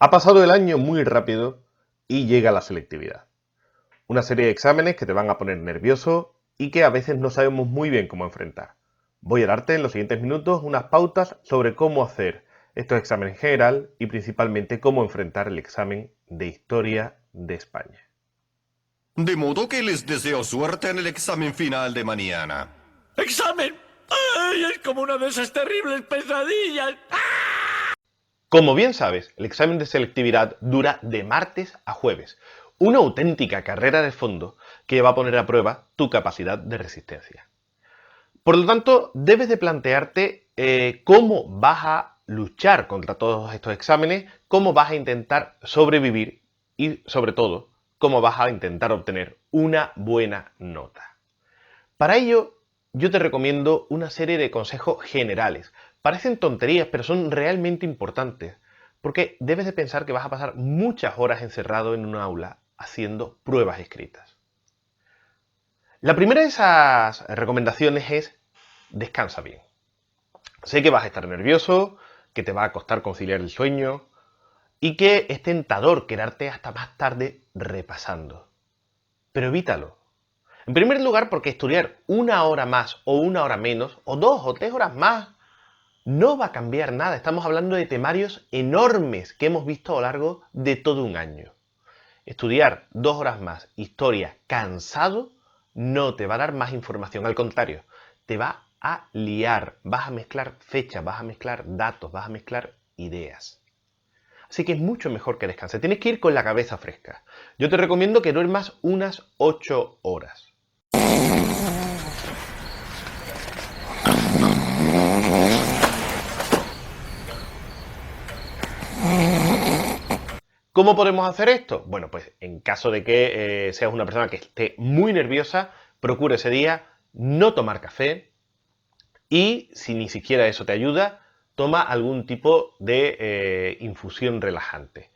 Ha pasado el año muy rápido y llega la selectividad. Una serie de exámenes que te van a poner nervioso y que a veces no sabemos muy bien cómo enfrentar. Voy a darte en los siguientes minutos unas pautas sobre cómo hacer estos exámenes en general y principalmente cómo enfrentar el examen de Historia de España. De modo que les deseo suerte en el examen final de mañana. ¡Examen! ¡Ay! Es como una de esas terribles pesadillas. Como bien sabes, el examen de selectividad dura de martes a jueves, una auténtica carrera de fondo que va a poner a prueba tu capacidad de resistencia. Por lo tanto, debes de plantearte cómo vas a luchar contra todos estos exámenes, cómo vas a intentar sobrevivir y, sobre todo, cómo vas a intentar obtener una buena nota. Para ello, yo te recomiendo una serie de consejos generales. Parecen tonterías, pero son realmente importantes, porque debes de pensar que vas a pasar muchas horas encerrado en un aula haciendo pruebas escritas. La primera de esas recomendaciones es descansa bien. Sé que vas a estar nervioso, que te va a costar conciliar el sueño y que es tentador quedarte hasta más tarde repasando. Pero evítalo. En primer lugar, porque estudiar una hora más o una hora menos, o 2 o 3 horas más, no va a cambiar nada. Estamos hablando de temarios enormes que hemos visto a lo largo de todo un año. Estudiar 2 horas más historia cansado no te va a dar más información. Al contrario, te va a liar. Vas a mezclar fechas, vas a mezclar datos, vas a mezclar ideas. Así que es mucho mejor que descanses. Tienes que ir con la cabeza fresca. Yo te recomiendo que duermas unas 8 horas. ¿Cómo podemos hacer esto? Bueno, pues en caso de que seas una persona que esté muy nerviosa, procura ese día no tomar café y si ni siquiera eso te ayuda, toma algún tipo de infusión relajante.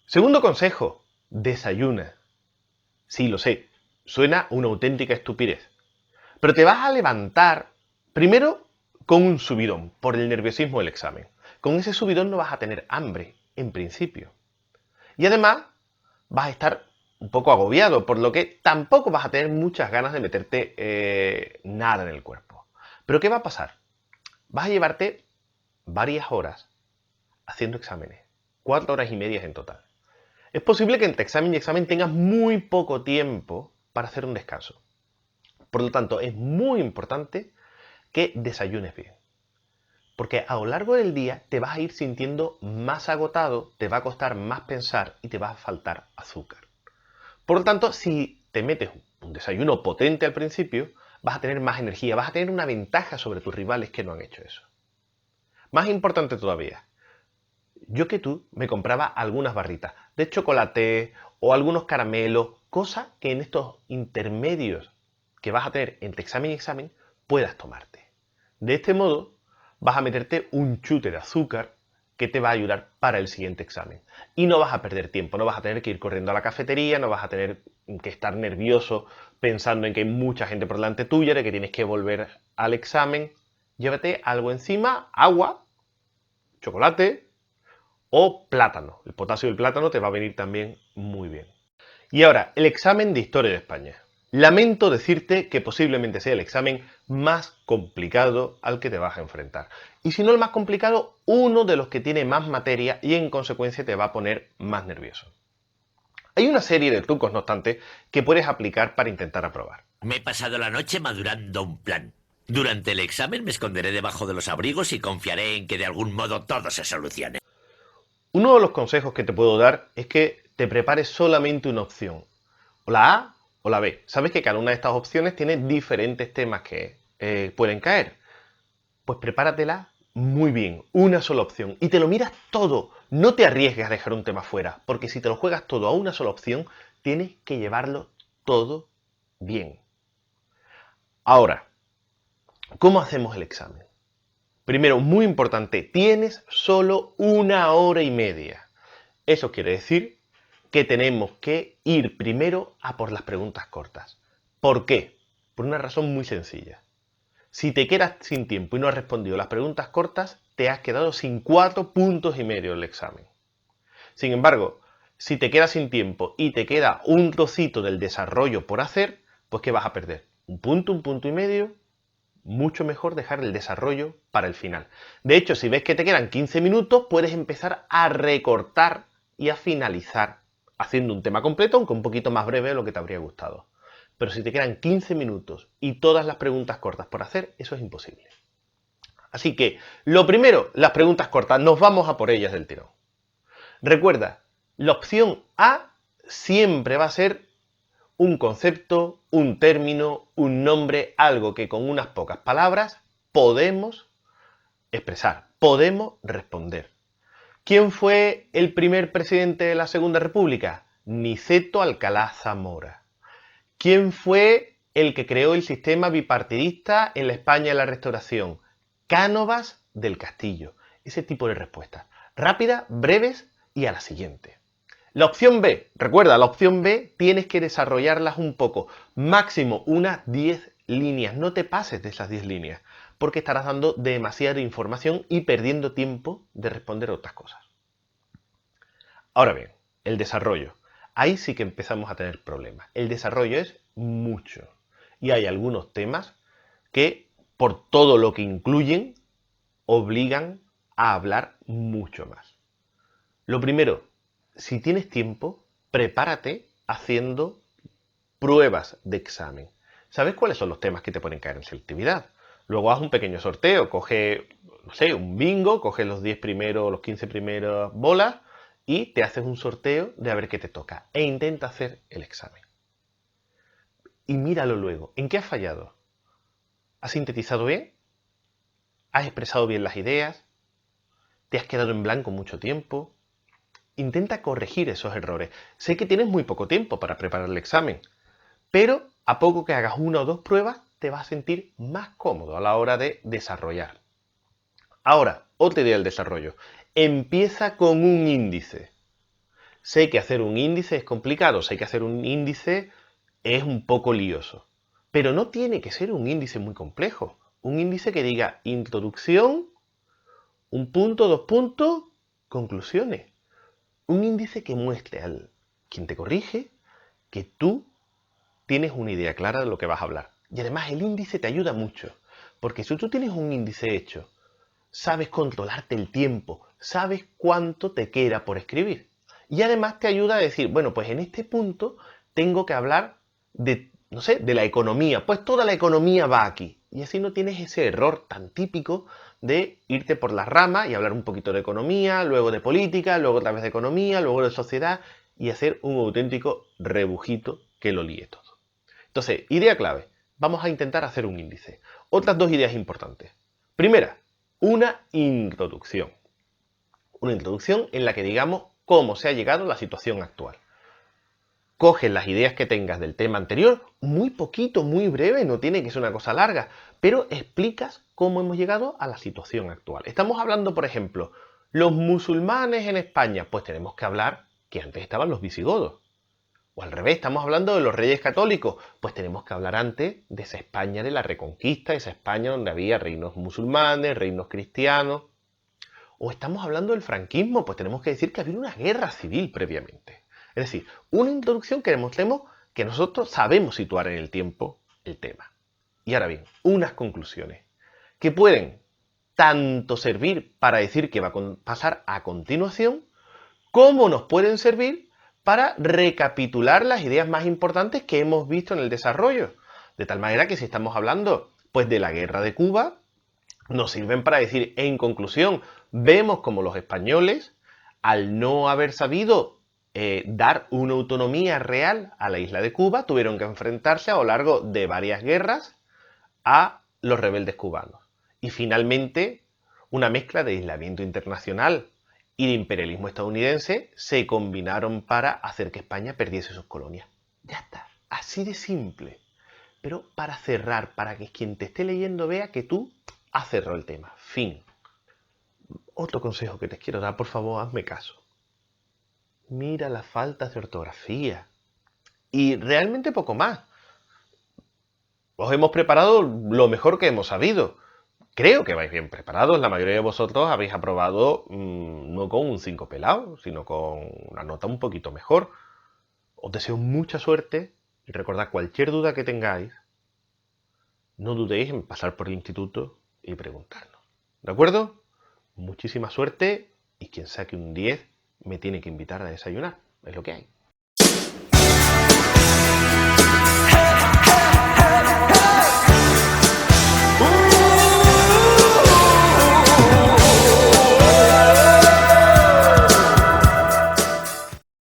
Segundo consejo, desayuna. Sí, lo sé, suena una auténtica estupidez. Pero te vas a levantar primero con un subidón por el nerviosismo del examen. Con ese subidón no vas a tener hambre, en principio. Y además vas a estar un poco agobiado, por lo que tampoco vas a tener muchas ganas de meterte nada en el cuerpo. Pero ¿qué va a pasar? Vas a llevarte varias horas haciendo exámenes, 4 horas y media en total. Es posible que entre examen y examen tengas muy poco tiempo para hacer un descanso. Por lo tanto, es muy importante que desayunes bien. Porque a lo largo del día te vas a ir sintiendo más agotado, te va a costar más pensar y te va a faltar azúcar. Por lo tanto, si te metes un desayuno potente al principio, vas a tener más energía, vas a tener una ventaja sobre tus rivales que no han hecho eso. Más importante todavía, yo que tú me compraba algunas barritas de chocolate o algunos caramelos, cosa que en estos intermedios que vas a tener entre examen y examen puedas tomarte. De este modo vas a meterte un chute de azúcar que te va a ayudar para el siguiente examen. Y no vas a perder tiempo, no vas a tener que ir corriendo a la cafetería, no vas a tener que estar nervioso pensando en que hay mucha gente por delante tuya, de que tienes que volver al examen. Llévate algo encima, agua, chocolate o plátano. El potasio del plátano te va a venir también muy bien. Y ahora, el examen de Historia de España. Lamento decirte que posiblemente sea el examen más complicado al que te vas a enfrentar. Y si no el más complicado, uno de los que tiene más materia y en consecuencia te va a poner más nervioso. Hay una serie de trucos, no obstante, que puedes aplicar para intentar aprobar. Me he pasado la noche madurando un plan. Durante el examen me esconderé debajo de los abrigos y confiaré en que de algún modo todo se solucione. Uno de los consejos que te puedo dar es que te prepares solamente una opción, o la A o la B. Sabes que cada una de estas opciones tiene diferentes temas que pueden caer. Pues prepáratela muy bien, una sola opción, y te lo miras todo. No te arriesgues a dejar un tema fuera, porque si te lo juegas todo a una sola opción, tienes que llevarlo todo bien. Ahora, ¿cómo hacemos el examen? Primero, muy importante, tienes solo 1 hora y media. Eso quiere decir que tenemos que ir primero a por las preguntas cortas. ¿Por qué? Por una razón muy sencilla. Si te quedas sin tiempo y no has respondido las preguntas cortas, te has quedado sin 4,5 puntos en el examen. Sin embargo, si te quedas sin tiempo y te queda un trocito del desarrollo por hacer, pues ¿qué vas a perder? 1 punto y medio. Mucho mejor dejar el desarrollo para el final. De hecho, si ves que te quedan 15 minutos, puedes empezar a recortar y a finalizar haciendo un tema completo, aunque un poquito más breve de lo que te habría gustado. Pero si te quedan 15 minutos y todas las preguntas cortas por hacer, eso es imposible. Así que, lo primero, las preguntas cortas, nos vamos a por ellas del tirón. Recuerda, la opción A siempre va a ser un concepto, un término, un nombre, algo que con unas pocas palabras podemos expresar, podemos responder. ¿Quién fue el primer presidente de la Segunda República? Niceto Alcalá Zamora. ¿Quién fue el que creó el sistema bipartidista en la España de la Restauración? Cánovas del Castillo. Ese tipo de respuestas. Rápidas, breves y a la siguiente. La opción B, recuerda, la opción B tienes que desarrollarlas un poco. Máximo unas 10 líneas. No te pases de esas 10 líneas, porque estarás dando demasiada información y perdiendo tiempo de responder otras cosas. Ahora bien, el desarrollo. Ahí sí que empezamos a tener problemas. El desarrollo es mucho. Y hay algunos temas que, por todo lo que incluyen, obligan a hablar mucho más. Lo primero, si tienes tiempo, prepárate haciendo pruebas de examen. ¿Sabes cuáles son los temas que te pueden caer en selectividad? Luego haz un pequeño sorteo, coge, no sé, un bingo, coge los 10 primeros, los 15 primeras bolas y te haces un sorteo de a ver qué te toca. E intenta hacer el examen. Y míralo luego. ¿En qué has fallado? ¿Has sintetizado bien? ¿Has expresado bien las ideas? ¿Te has quedado en blanco mucho tiempo? Intenta corregir esos errores. Sé que tienes muy poco tiempo para preparar el examen, pero a poco que hagas una o dos pruebas, te vas a sentir más cómodo a la hora de desarrollar. Ahora, otra idea del desarrollo. Empieza con un índice. Sé que hacer un índice es complicado, sé que hacer un índice es un poco lioso, pero no tiene que ser un índice muy complejo. Un índice que diga introducción, un punto, dos puntos, conclusiones. Un índice que muestre al quien te corrige que tú tienes una idea clara de lo que vas a hablar. Y además el índice te ayuda mucho, porque si tú tienes un índice hecho, sabes controlarte el tiempo, sabes cuánto te queda por escribir. Y además te ayuda a decir, bueno, pues en este punto tengo que hablar de, no sé, de la economía. Pues toda la economía va aquí. Y así no tienes ese error tan típico de irte por las ramas y hablar un poquito de economía, luego de política, luego otra vez de economía, luego de sociedad y hacer un auténtico rebujito que lo líe todo. Entonces, idea clave. Vamos a intentar hacer un índice. Otras dos ideas importantes. Primera, una introducción. Una introducción en la que digamos cómo se ha llegado a la situación actual. Coges las ideas que tengas del tema anterior, muy poquito, muy breve, no tiene que ser una cosa larga, pero explicas cómo hemos llegado a la situación actual. Estamos hablando, por ejemplo, los musulmanes en España, pues tenemos que hablar que antes estaban los visigodos. O al revés, estamos hablando de los reyes católicos, pues tenemos que hablar antes de esa España de la Reconquista, esa España donde había reinos musulmanes, reinos cristianos. O estamos hablando del franquismo, pues tenemos que decir que había una guerra civil previamente. Es decir, una introducción que demostremos que nosotros sabemos situar en el tiempo el tema. Y ahora bien, unas conclusiones que pueden tanto servir para decir qué va a pasar a continuación, como nos pueden servir para recapitular las ideas más importantes que hemos visto en el desarrollo. De tal manera que si estamos hablando pues de la guerra de Cuba, nos sirven para decir, en conclusión, vemos como los españoles, al no haber sabido dar una autonomía real a la isla de Cuba, tuvieron que enfrentarse a lo largo de varias guerras a los rebeldes cubanos. Y finalmente, una mezcla de aislamiento internacional y de imperialismo estadounidense se combinaron para hacer que España perdiese sus colonias. Ya está, así de simple. Pero para cerrar, para que quien te esté leyendo vea que tú has cerrado el tema. Fin. Otro consejo que te quiero dar, por favor, hazme caso. Mira las faltas de ortografía. Y realmente poco más. Os hemos preparado lo mejor que hemos sabido. Creo que vais bien preparados. La mayoría de vosotros habéis aprobado no con un 5 pelado, sino con una nota un poquito mejor. Os deseo mucha suerte y recordad cualquier duda que tengáis, no dudéis en pasar por el instituto y preguntarnos. ¿De acuerdo? Muchísima suerte y quien saque un 10 me tiene que invitar a desayunar. Es lo que hay.